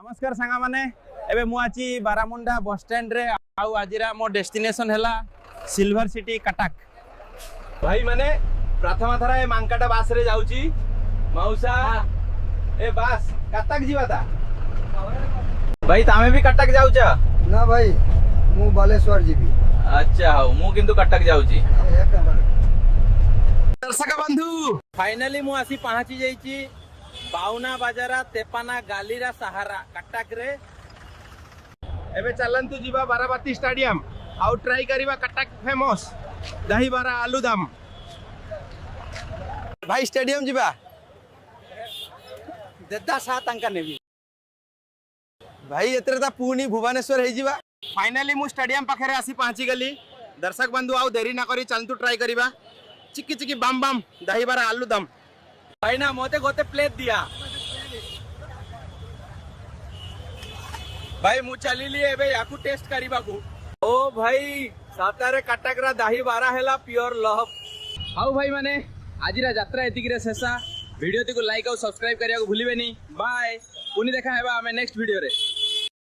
नमस्कार सांगा माने एबे मु आची बारामुंडा बस स्टैंड रे आउ आजिरा मो डेस्टिनेशन हैला सिल्वर सिटी कटक भाई माने प्रथम थरा ए मांकाटा बास रे जाउची मौसा ए बास कटक जीवा था भाई तामे भी कटक जाउचा ना भाई मु बालेश्वर जीवी अच्छा हो मु किंतु कटक जाउची दर्शक बंधु फाइनली मु आसी पहुंची जाईची बाउना बाजारा तेपाना गालीरा सहारा कटक रे एबे चलंतु जीवा बाराबाती स्टेडियम आउ ट्राई करिबा कटक फेमस दही बरा आलू दम भाई स्टेडियम जीवा देदा सात अंका नेबी भाई एतरे ता पुनी भुवनेश्वर हे जीवा फाइनली मु स्टेडियम पाखरे आसी पहुंची गली दर्शक बंधु आउ देरी ना करी चलंतु ट्राई करिबा चिक्की चिक्की बम बम दही बरा आलू दम भाई ना मोते गोते प्लेट दिया भाई मु चली लिए बे याकू टेस्ट करिबा को ओ भाई सातारे कटक रा दही बारा हैला प्योर लव हाउ भाई माने आजिरा यात्रा एतिक रे शेषा वीडियो ती को लाइक और सब्सक्राइब करिया को भूलिबेनी बाय पुनी देखा हेबा हमें नेक्स्ट वीडियो रे।